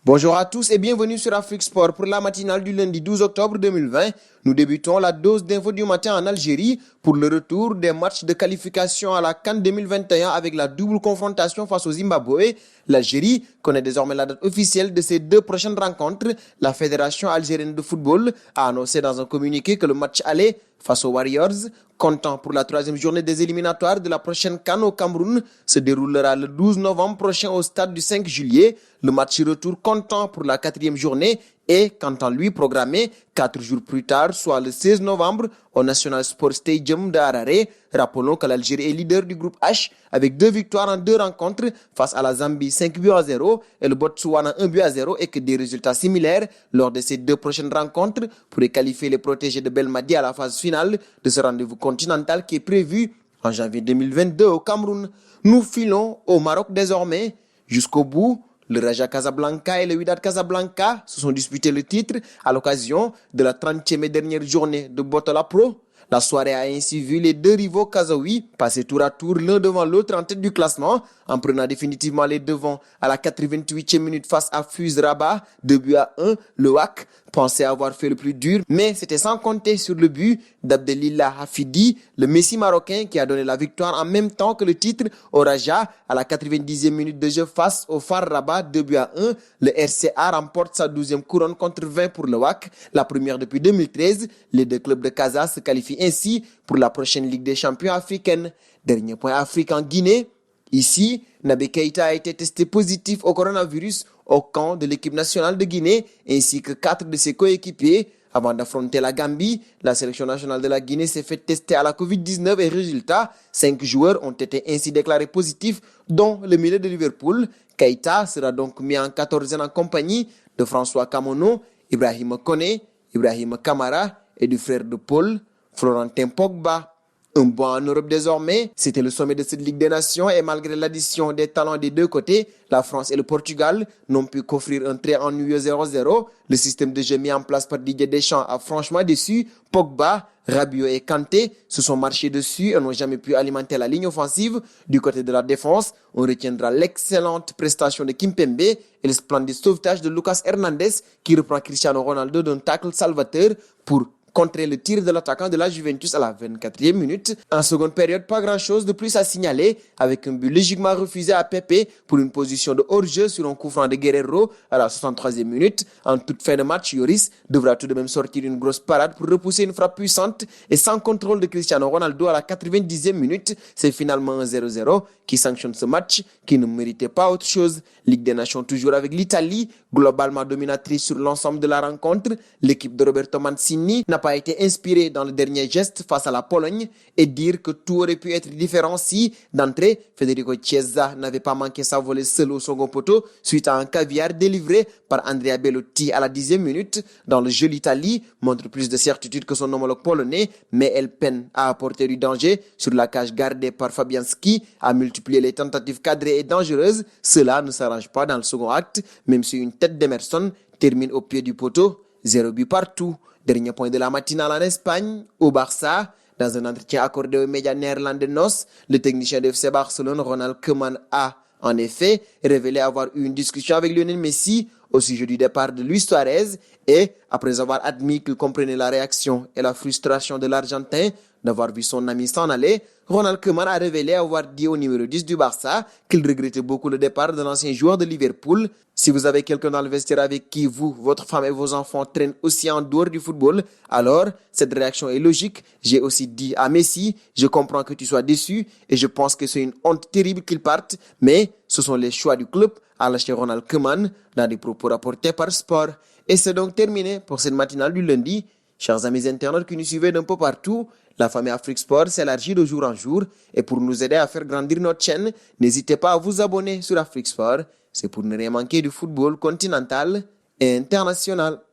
Bonjour à tous et bienvenue sur Afrique Sport pour la matinale du lundi 12 octobre 2020. Nous débutons la dose d'infos du matin en Algérie pour le retour des matchs de qualification à la CAN 2021 avec la double confrontation face au Zimbabwe. L'Algérie connaît désormais la date officielle de ses deux prochaines rencontres. La Fédération algérienne de football a annoncé dans un communiqué que le match aller face aux Warriors, comptant pour la troisième journée des éliminatoires de la prochaine CAN au Cameroun, se déroulera le 12 novembre prochain au stade du 5 juillet. Le match retour comptant pour la quatrième journée est, quant à lui, programmé 4 jours plus tard, soit le 16 novembre, au National Sport Stadium de Harare. Rappelons que l'Algérie est leader du groupe H avec 2 victoires en 2 rencontres face à la Zambie 5-0 et le Botswana 1-0 et que des résultats similaires lors de ces 2 prochaines rencontres pourraient qualifier les protégés de Belmadi à la phase finale de ce rendez-vous continental qui est prévu en janvier 2022 au Cameroun. Nous filons au Maroc désormais jusqu'au bout. Le Raja Casablanca et le Wydad Casablanca se sont disputés le titre à l'occasion de la 30e et dernière journée de Botola Pro. La soirée a ainsi vu les deux rivaux kazaouis passer tour à tour l'un devant l'autre en tête du classement, en prenant définitivement les devants à la 88e minute face à Fuz Rabat, 2-1. Le WAC pensait avoir fait le plus dur, mais c'était sans compter sur le but d'Abdelillah Hafidi, le Messi marocain qui a donné la victoire en même temps que le titre au Raja à la 90e minute de jeu face au Far Rabat, 2-1. Le RCA remporte sa 12e couronne contre 20 pour le WAC, la première depuis 2013. Les deux clubs de Casa se qualifient ainsi pour la prochaine Ligue des champions africaine. Dernier point Afrique en Guinée. Ici, Naby Keïta a été testé positif au coronavirus au camp de l'équipe nationale de Guinée ainsi que 4 de ses coéquipiers. Avant d'affronter la Gambie, la sélection nationale de la Guinée s'est fait tester à la Covid-19 et résultat, 5 joueurs ont été ainsi déclarés positifs, dont le milieu de Liverpool. Keïta sera donc mis en 14e en compagnie de François Kamono, Ibrahima Koné, Ibrahima Kamara et du frère de Paul, Florentin Pogba. Un bon en Europe désormais, c'était le sommet de cette Ligue des Nations et malgré l'addition des talents des deux côtés, la France et le Portugal n'ont pu qu'offrir un très ennuyeux 0-0. Le système de jeu mis en place par Didier Deschamps a franchement déçu. Pogba, Rabiot et Kanté se sont marchés dessus et n'ont jamais pu alimenter la ligne offensive. Du côté de la défense, on retiendra l'excellente prestation de Kimpembe et le splendide sauvetage de Lucas Hernandez qui reprend Cristiano Ronaldo d'un tackle salvateur pour contrer le tir de l'attaquant de la Juventus à la 24e minute. En seconde période, pas grand-chose de plus à signaler avec un but logiquement refusé à Pepe pour une position de hors-jeu sur un coup franc de Guerrero à la 63e minute. En toute fin de match, Lloris devra tout de même sortir une grosse parade pour repousser une frappe puissante et sans contrôle de Cristiano Ronaldo à la 90e minute. C'est finalement un 0-0 qui sanctionne ce match qui ne méritait pas autre chose. Ligue des Nations toujours avec l'Italie, globalement dominatrice sur l'ensemble de la rencontre. L'équipe de Roberto Mancini n'a pas été inspiré dans le dernier geste face à la Pologne et dire que tout aurait pu être différent si, d'entrée, Federico Chiesa n'avait pas manqué sa volée seul au second poteau suite à un caviar délivré par Andrea Bellotti à la 10e minute. Dans le jeu, l'Italie montre plus de certitude que son homologue polonais, mais elle peine à apporter du danger sur la cage gardée par Fabianski, à multiplier les tentatives cadrées et dangereuses. Cela ne s'arrange pas dans le second acte, même si une tête d'Emerson termine au pied du poteau. 0 but partout. Dernier point de la matinale en Espagne, au Barça. Dans un entretien accordé aux médias néerlandais NOS, le technicien de FC Barcelone, Ronald Koeman, a, en effet, révélé avoir eu une discussion avec Lionel Messi au sujet du départ de Luis Suarez et, après avoir admis qu'il comprenait la réaction et la frustration de l'Argentin d'avoir vu son ami s'en aller, Ronald Koeman a révélé avoir dit au numéro 10 du Barça qu'il regrettait beaucoup le départ de l'ancien joueur de Liverpool. Si vous avez quelqu'un dans le vestiaire avec qui vous, votre femme et vos enfants traînent aussi en dehors du football, alors cette réaction est logique. J'ai aussi dit à Messi, je comprends que tu sois déçu et je pense que c'est une honte terrible qu'il parte, mais ce sont les choix du club, a lâché Ronald Koeman dans des propos rapportés par Sport. Et c'est donc terminé pour cette matinale du lundi. Chers amis internautes qui nous suivez d'un peu partout, la famille Afrique Sport s'élargit de jour en jour et pour nous aider à faire grandir notre chaîne, n'hésitez pas à vous abonner sur Afrique Sport. C'est pour ne rien manquer du football continental et international.